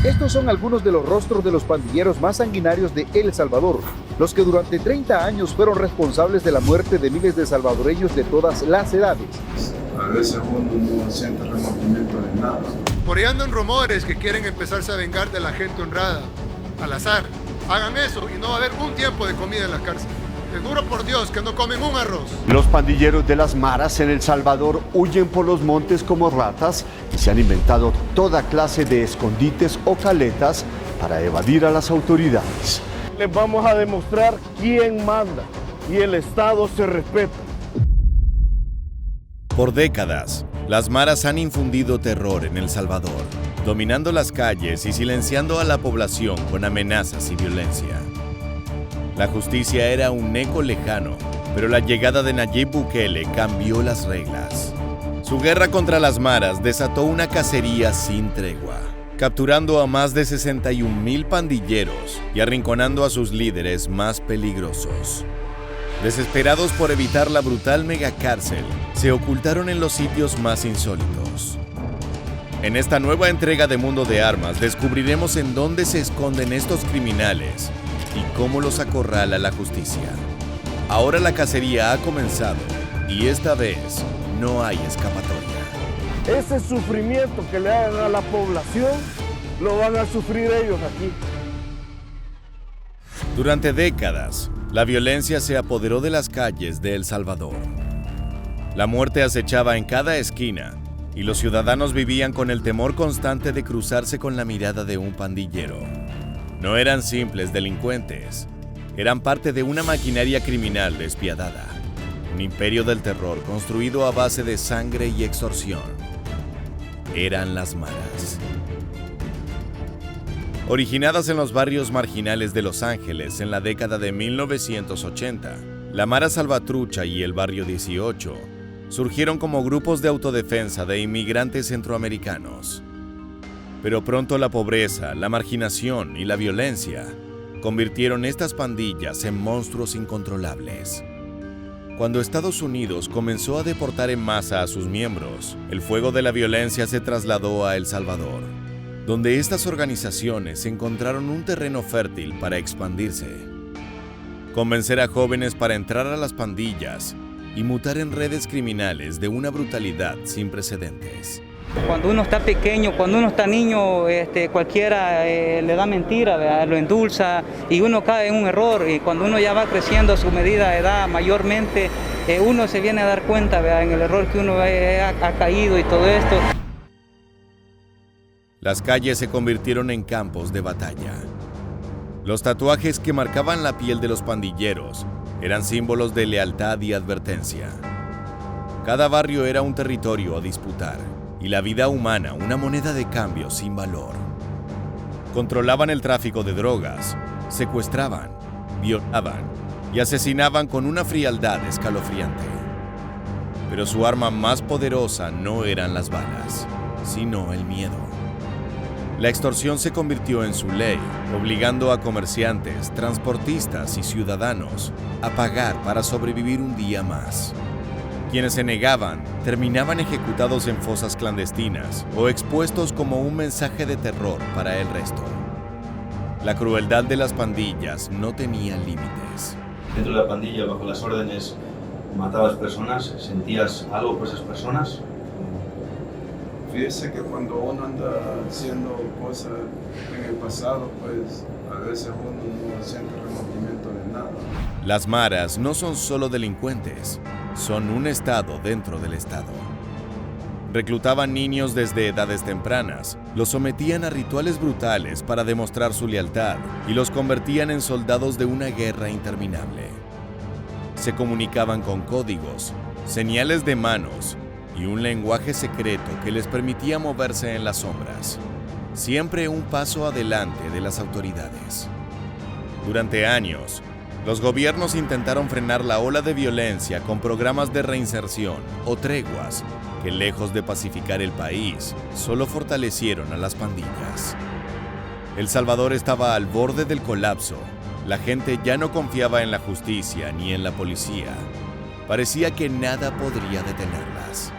Estos son algunos de los rostros de los pandilleros más sanguinarios de El Salvador, los que durante 30 años fueron responsables de la muerte de miles de salvadoreños de todas las edades. A veces uno no siente remordimiento de nada. Por ahí andan rumores que quieren empezarse a vengar de la gente honrada, al azar. Hagan eso y no va a haber un tiempo de comida en la cárcel. Te juro por Dios que no comen un arroz. Los pandilleros de las maras en El Salvador huyen por los montes como ratas y se han inventado toda clase de escondites o caletas para evadir a las autoridades. Les vamos a demostrar quién manda y el Estado se respeta. Por décadas, las maras han infundido terror en El Salvador, dominando las calles y silenciando a la población con amenazas y violencia. La justicia era un eco lejano, pero la llegada de Nayib Bukele cambió las reglas. Su guerra contra las maras desató una cacería sin tregua, capturando a más de 61,000 pandilleros y arrinconando a sus líderes más peligrosos. Desesperados por evitar la brutal megacárcel, se ocultaron en los sitios más insólitos. En esta nueva entrega de Mundo de Armas descubriremos en dónde se esconden estos criminales y cómo los acorrala la justicia. Ahora la cacería ha comenzado y esta vez no hay escapatoria. Ese sufrimiento que le hagan a la población lo van a sufrir ellos aquí. Durante décadas, la violencia se apoderó de las calles de El Salvador. La muerte acechaba en cada esquina y los ciudadanos vivían con el temor constante de cruzarse con la mirada de un pandillero. No eran simples delincuentes, eran parte de una maquinaria criminal despiadada, un imperio del terror construido a base de sangre y extorsión. Eran las maras. Originadas en los barrios marginales de Los Ángeles en la década de 1980, la Mara Salvatrucha y el Barrio 18 surgieron como grupos de autodefensa de inmigrantes centroamericanos. Pero pronto la pobreza, la marginación y la violencia convirtieron estas pandillas en monstruos incontrolables. Cuando Estados Unidos comenzó a deportar en masa a sus miembros, el fuego de la violencia se trasladó a El Salvador, donde estas organizaciones encontraron un terreno fértil para expandirse. Convencer a jóvenes para entrar a las pandillas y mutar en redes criminales de una brutalidad sin precedentes. Cuando uno está pequeño, cuando uno está niño, cualquiera le da mentira, ¿verdad? Lo endulza y uno cae en un error. Y cuando uno ya va creciendo a su medida de edad mayormente, uno se viene a dar cuenta, ¿verdad? En el error que uno ha caído y todo esto. Las calles se convirtieron en campos de batalla. Los tatuajes que marcaban la piel de los pandilleros eran símbolos de lealtad y advertencia. Cada barrio era un territorio a disputar y la vida humana una moneda de cambio sin valor. Controlaban el tráfico de drogas, secuestraban, violaban y asesinaban con una frialdad escalofriante. Pero su arma más poderosa no eran las balas, sino el miedo. La extorsión se convirtió en su ley, obligando a comerciantes, transportistas y ciudadanos a pagar para sobrevivir un día más. Quienes se negaban terminaban ejecutados en fosas clandestinas o expuestos como un mensaje de terror para el resto. La crueldad de las pandillas no tenía límites. Dentro de la pandilla, bajo las órdenes, matabas personas, ¿sentías algo por esas personas? Fíjese que cuando uno anda haciendo cosas en el pasado, pues a veces uno no siente remordimiento de nada. Las maras no son solo delincuentes, son un estado dentro del estado. Reclutaban niños desde edades tempranas, los sometían a rituales brutales para demostrar su lealtad y los convertían en soldados de una guerra interminable. Se comunicaban con códigos, señales de manos y un lenguaje secreto que les permitía moverse en las sombras, siempre un paso adelante de las autoridades. Durante años, los gobiernos intentaron frenar la ola de violencia con programas de reinserción o treguas que, lejos de pacificar el país, solo fortalecieron a las pandillas. El Salvador estaba al borde del colapso. La gente ya no confiaba en la justicia ni en la policía. Parecía que nada podría detenerlas.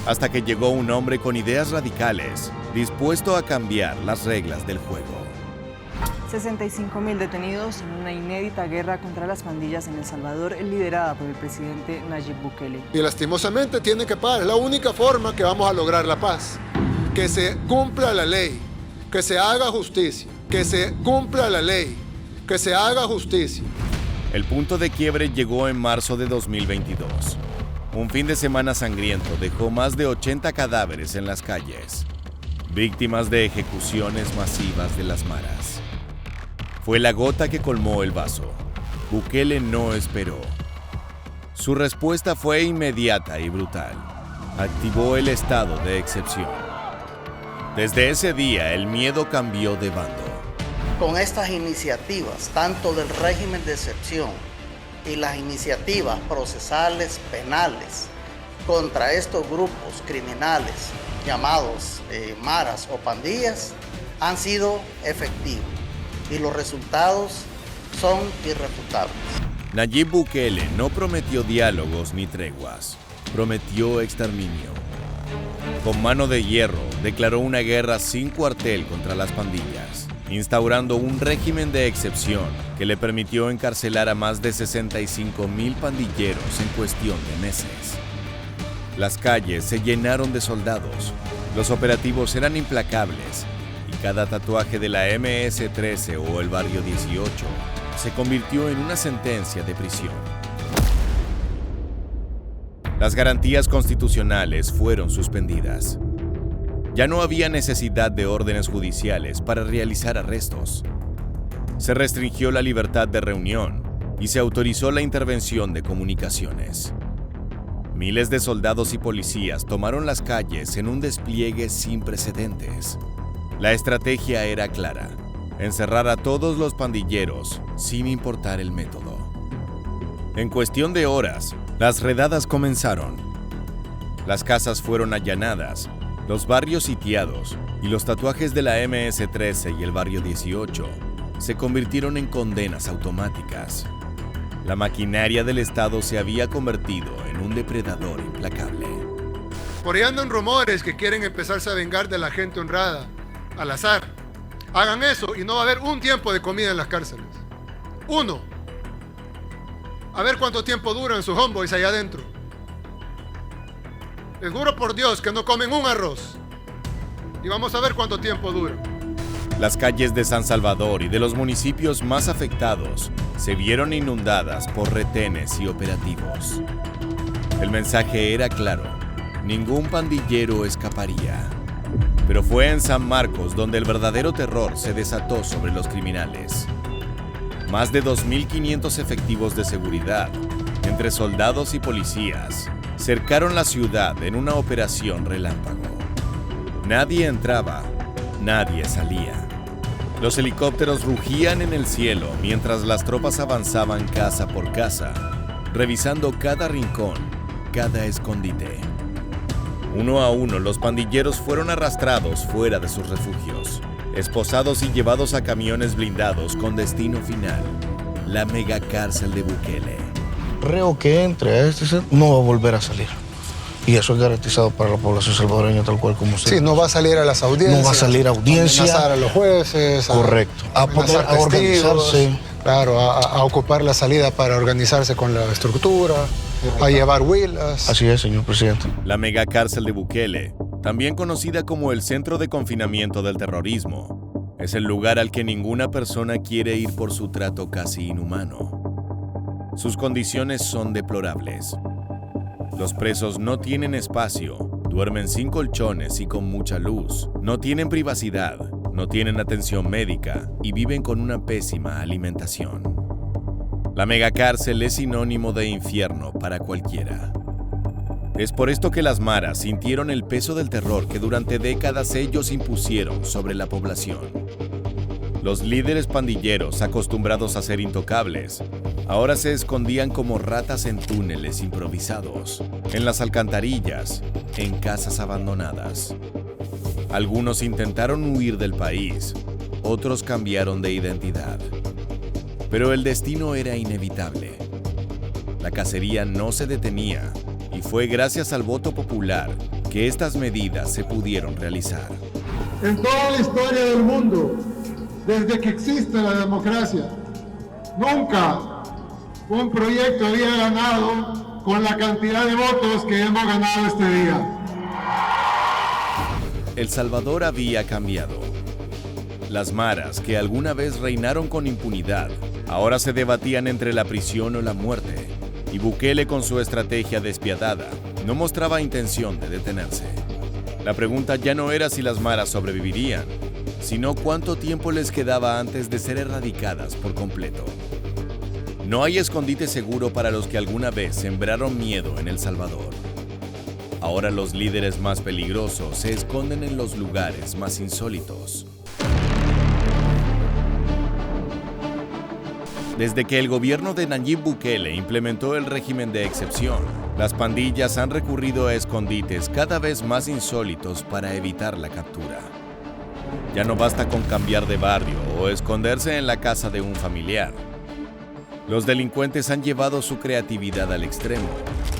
hasta que llegó un hombre con ideas radicales, dispuesto a cambiar las reglas del juego. 65.000 detenidos en una inédita guerra contra las pandillas en El Salvador, liderada por el presidente Nayib Bukele. Y lastimosamente tiene que parar. Es la única forma que vamos a lograr la paz. Que se cumpla la ley, que se haga justicia, que se cumpla la ley, que se haga justicia. El punto de quiebre llegó en marzo de 2022. Un fin de semana sangriento dejó más de 80 cadáveres en las calles, víctimas de ejecuciones masivas de las maras. Fue la gota que colmó el vaso. Bukele no esperó. Su respuesta fue inmediata y brutal. Activó el estado de excepción. Desde ese día, el miedo cambió de bando. Con estas iniciativas, tanto del régimen de excepción y las iniciativas procesales penales contra estos grupos criminales llamados maras o pandillas, han sido efectivos. Y los resultados son irrefutables. Nayib Bukele no prometió diálogos ni treguas, prometió exterminio. Con mano de hierro, declaró una guerra sin cuartel contra las pandillas, instaurando un régimen de excepción que le permitió encarcelar a más de 65.000 pandilleros en cuestión de meses. Las calles se llenaron de soldados, los operativos eran implacables, cada tatuaje de la MS-13 o el Barrio 18 se convirtió en una sentencia de prisión. Las garantías constitucionales fueron suspendidas. Ya no había necesidad de órdenes judiciales para realizar arrestos. Se restringió la libertad de reunión y se autorizó la intervención de comunicaciones. Miles de soldados y policías tomaron las calles en un despliegue sin precedentes. La estrategia era clara: encerrar a todos los pandilleros sin importar el método. En cuestión de horas, las redadas comenzaron. Las casas fueron allanadas, los barrios sitiados y los tatuajes de la MS-13 y el Barrio 18 se convirtieron en condenas automáticas. La maquinaria del Estado se había convertido en un depredador implacable. Por ahí andan rumores que quieren empezarse a vengar de la gente honrada, al azar. Hagan eso y no va a haber un tiempo de comida en las cárceles. Uno. A ver cuánto tiempo duran sus homeboys allá adentro. Les juro por Dios que no comen un arroz. Y vamos a ver cuánto tiempo duran. Las calles de San Salvador y de los municipios más afectados se vieron inundadas por retenes y operativos. El mensaje era claro: ningún pandillero escaparía. Pero fue en San Marcos donde el verdadero terror se desató sobre los criminales. Más de 2.500 efectivos de seguridad, entre soldados y policías, cercaron la ciudad en una operación relámpago. Nadie entraba, nadie salía. Los helicópteros rugían en el cielo mientras las tropas avanzaban casa por casa, revisando cada rincón, cada escondite. Uno a uno, los pandilleros fueron arrastrados fuera de sus refugios, esposados y llevados a camiones blindados con destino final: la megacárcel de Bukele. Reo que entre a este set no va a volver a salir. Y eso es garantizado para la población salvadoreña tal cual como sea. Sí, no va a salir a las audiencias. No va a salir a audiencia. Amenazar a los jueces. Correcto. A poder organizarse. Claro, a ocupar la salida para organizarse con la estructura, a llevar huilas. Así es, señor presidente. La megacárcel de Bukele, también conocida como el centro de confinamiento del terrorismo, es el lugar al que ninguna persona quiere ir por su trato casi inhumano. Sus condiciones son deplorables. Los presos no tienen espacio, duermen sin colchones y con mucha luz, no tienen privacidad, no tienen atención médica y viven con una pésima alimentación. La megacárcel es sinónimo de infierno para cualquiera. Es por esto que las maras sintieron el peso del terror que durante décadas ellos impusieron sobre la población. Los líderes pandilleros, acostumbrados a ser intocables, ahora se escondían como ratas en túneles improvisados, en las alcantarillas, en casas abandonadas. Algunos intentaron huir del país, otros cambiaron de identidad. Pero el destino era inevitable. La cacería no se detenía y fue gracias al voto popular que estas medidas se pudieron realizar. En toda la historia del mundo, desde que existe la democracia, nunca un proyecto había ganado con la cantidad de votos que hemos ganado este día. El Salvador había cambiado. Las maras, que alguna vez reinaron con impunidad, ahora se debatían entre la prisión o la muerte, y Bukele, con su estrategia despiadada, no mostraba intención de detenerse. La pregunta ya no era si las maras sobrevivirían, sino cuánto tiempo les quedaba antes de ser erradicadas por completo. No hay escondite seguro para los que alguna vez sembraron miedo en El Salvador. Ahora los líderes más peligrosos se esconden en los lugares más insólitos. Desde que el gobierno de Nayib Bukele implementó el régimen de excepción, las pandillas han recurrido a escondites cada vez más insólitos para evitar la captura. Ya no basta con cambiar de barrio o esconderse en la casa de un familiar. Los delincuentes han llevado su creatividad al extremo,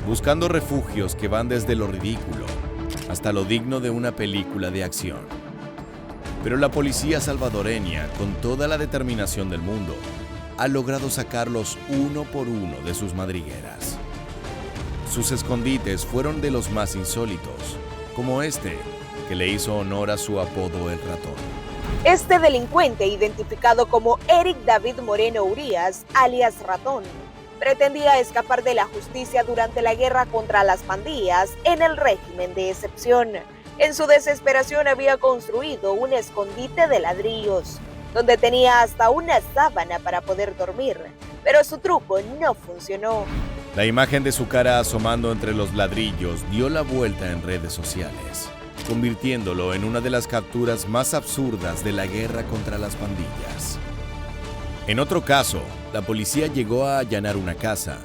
buscando refugios que van desde lo ridículo hasta lo digno de una película de acción. Pero la policía salvadoreña, con toda la determinación del mundo, ha logrado sacarlos uno por uno de sus madrigueras. Sus escondites fueron de los más insólitos, como este, que le hizo honor a su apodo El Ratón. Este delincuente, identificado como Eric David Moreno Urías, alias Ratón, pretendía escapar de la justicia durante la guerra contra las pandillas en el régimen de excepción. En su desesperación había construido un escondite de ladrillos, donde tenía hasta una sábana para poder dormir, pero su truco no funcionó. La imagen de su cara asomando entre los ladrillos dio la vuelta en redes sociales, convirtiéndolo en una de las capturas más absurdas de la guerra contra las pandillas. En otro caso, la policía llegó a allanar una casa,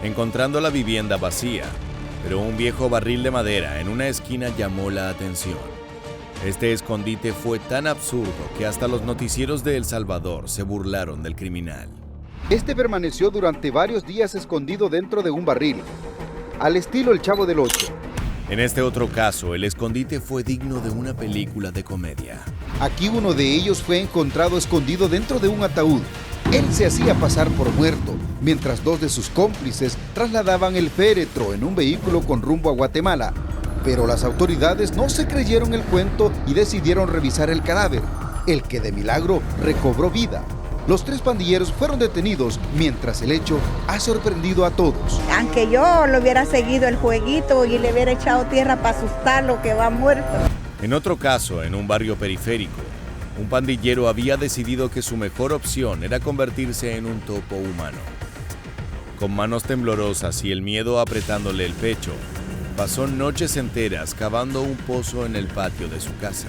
encontrando la vivienda vacía, pero un viejo barril de madera en una esquina llamó la atención. Este escondite fue tan absurdo que hasta los noticieros de El Salvador se burlaron del criminal. Este permaneció durante varios días escondido dentro de un barril, al estilo El Chavo del Ocho. En este otro caso, el escondite fue digno de una película de comedia. Aquí uno de ellos fue encontrado escondido dentro de un ataúd. Él se hacía pasar por muerto, mientras dos de sus cómplices trasladaban el féretro en un vehículo con rumbo a Guatemala. Pero las autoridades no se creyeron el cuento y decidieron revisar el cadáver, el que de milagro recobró vida. Los tres pandilleros fueron detenidos, mientras el hecho ha sorprendido a todos. Aunque yo le hubiera seguido el jueguito y le hubiera echado tierra para asustarlo que va muerto. En otro caso, en un barrio periférico, un pandillero había decidido que su mejor opción era convertirse en un topo humano. Con manos temblorosas y el miedo apretándole el pecho, pasó noches enteras cavando un pozo en el patio de su casa.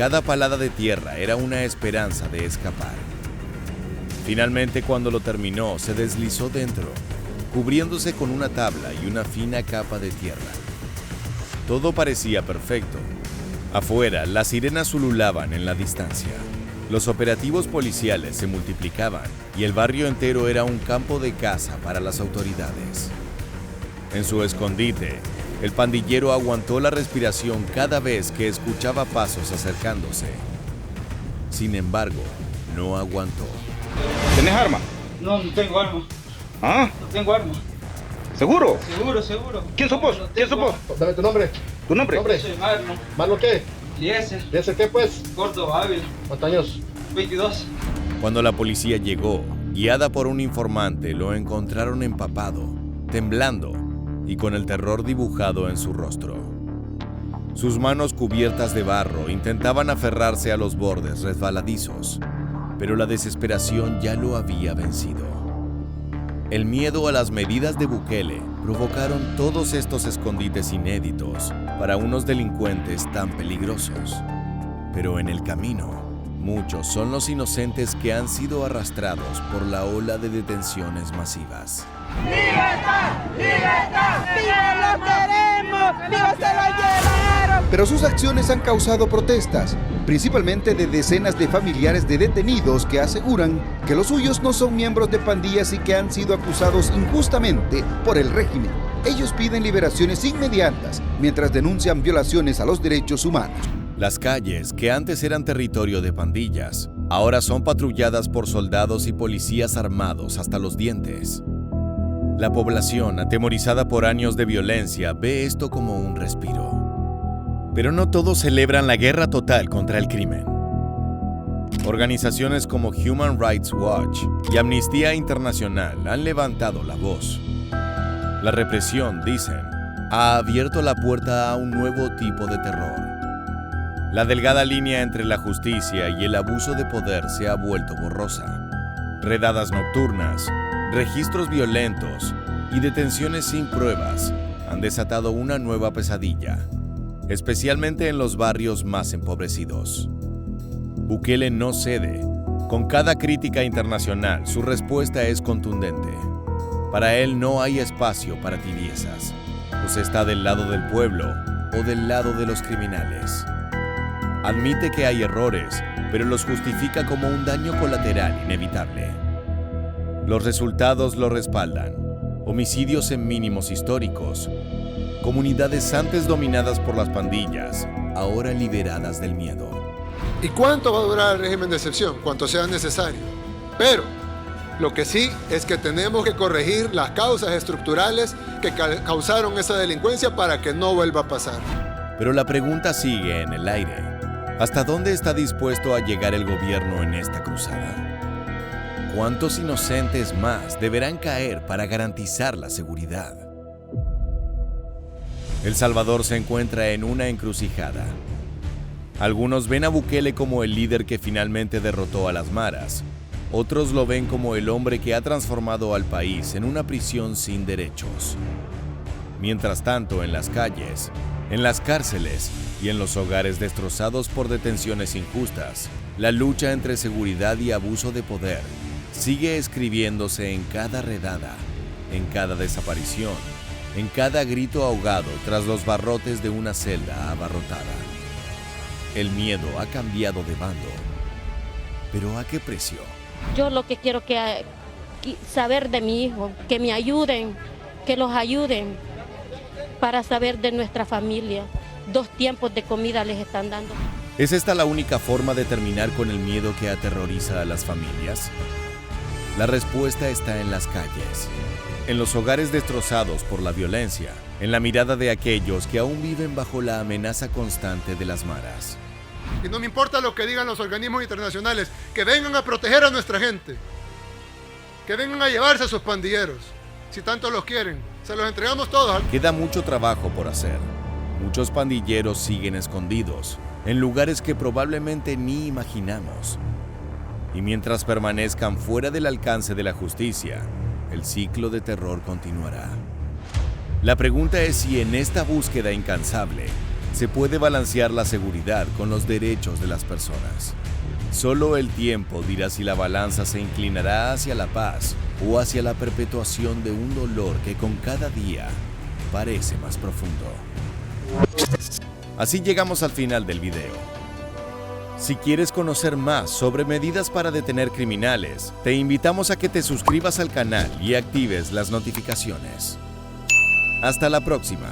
Cada palada de tierra era una esperanza de escapar. Finalmente, cuando lo terminó, se deslizó dentro, cubriéndose con una tabla y una fina capa de tierra. Todo parecía perfecto. Afuera, las sirenas ululaban en la distancia. Los operativos policiales se multiplicaban y el barrio entero era un campo de caza para las autoridades. En su escondite, el pandillero aguantó la respiración cada vez que escuchaba pasos acercándose. Sin embargo, no aguantó. ¿Tienes arma? No, no tengo arma. ¿Ah? No tengo arma. ¿Seguro? Seguro. ¿Quién sos vos? ¿Quién sos vos? Dame tu nombre. ¿Tu nombre? Soy Marlon. ¿Marlon qué? Eliezer. ¿Eliezer qué pues? Córdoba Ávila. ¿Cuántos años? 22. Cuando la policía llegó, guiada por un informante, lo encontraron empapado, temblando y con el terror dibujado en su rostro. Sus manos cubiertas de barro intentaban aferrarse a los bordes resbaladizos, pero la desesperación ya lo había vencido. El miedo a las medidas de Bukele provocaron todos estos escondites inéditos para unos delincuentes tan peligrosos. Pero en el camino, muchos son los inocentes que han sido arrastrados por la ola de detenciones masivas. ¡Libertad! ¡Libertad! ¡Viva lo queremos! ¡Viva se lo llevaron! Pero sus acciones han causado protestas, principalmente de decenas de familiares de detenidos que aseguran que los suyos no son miembros de pandillas y que han sido acusados injustamente por el régimen. Ellos piden liberaciones inmediatas mientras denuncian violaciones a los derechos humanos. Las calles, que antes eran territorio de pandillas, ahora son patrulladas por soldados y policías armados hasta los dientes. La población, atemorizada por años de violencia, ve esto como un respiro. Pero no todos celebran la guerra total contra el crimen. Organizaciones como Human Rights Watch y Amnistía Internacional han levantado la voz. La represión, dicen, ha abierto la puerta a un nuevo tipo de terror. La delgada línea entre la justicia y el abuso de poder se ha vuelto borrosa. Redadas nocturnas, registros violentos y detenciones sin pruebas han desatado una nueva pesadilla, especialmente en los barrios más empobrecidos. Bukele no cede. Con cada crítica internacional, su respuesta es contundente. Para él no hay espacio para tibiezas, pues está del lado del pueblo o del lado de los criminales. Admite que hay errores, pero los justifica como un daño colateral inevitable. Los resultados lo respaldan. Homicidios en mínimos históricos. Comunidades antes dominadas por las pandillas, ahora liberadas del miedo. ¿Y cuánto va a durar el régimen de excepción? Cuanto sea necesario. Pero lo que sí es que tenemos que corregir las causas estructurales que causaron esa delincuencia para que no vuelva a pasar. Pero la pregunta sigue en el aire. ¿Hasta dónde está dispuesto a llegar el gobierno en esta cruzada? ¿Cuántos inocentes más deberán caer para garantizar la seguridad? El Salvador se encuentra en una encrucijada. Algunos ven a Bukele como el líder que finalmente derrotó a las maras. Otros lo ven como el hombre que ha transformado al país en una prisión sin derechos. Mientras tanto, en las calles, en las cárceles y en los hogares destrozados por detenciones injustas, la lucha entre seguridad y abuso de poder sigue escribiéndose en cada redada, en cada desaparición, en cada grito ahogado tras los barrotes de una celda abarrotada. El miedo ha cambiado de bando, pero ¿a qué precio? Yo lo que quiero que saber de mi hijo, que me ayuden, que los ayuden para saber de nuestra familia. 2 tiempos de comida les están dando. ¿Es esta la única forma de terminar con el miedo que aterroriza a las familias? La respuesta está en las calles, en los hogares destrozados por la violencia, en la mirada de aquellos que aún viven bajo la amenaza constante de las maras. Y no me importa lo que digan los organismos internacionales, que vengan a proteger a nuestra gente, que vengan a llevarse a sus pandilleros, si tanto los quieren, se los entregamos todos. Queda mucho trabajo por hacer. Muchos pandilleros siguen escondidos, en lugares que probablemente ni imaginamos. Y mientras permanezcan fuera del alcance de la justicia, el ciclo de terror continuará. La pregunta es si en esta búsqueda incansable se puede balancear la seguridad con los derechos de las personas. Solo el tiempo dirá si la balanza se inclinará hacia la paz o hacia la perpetuación de un dolor que con cada día parece más profundo. Así llegamos al final del video. Si quieres conocer más sobre medidas para detener criminales, te invitamos a que te suscribas al canal y actives las notificaciones. Hasta la próxima.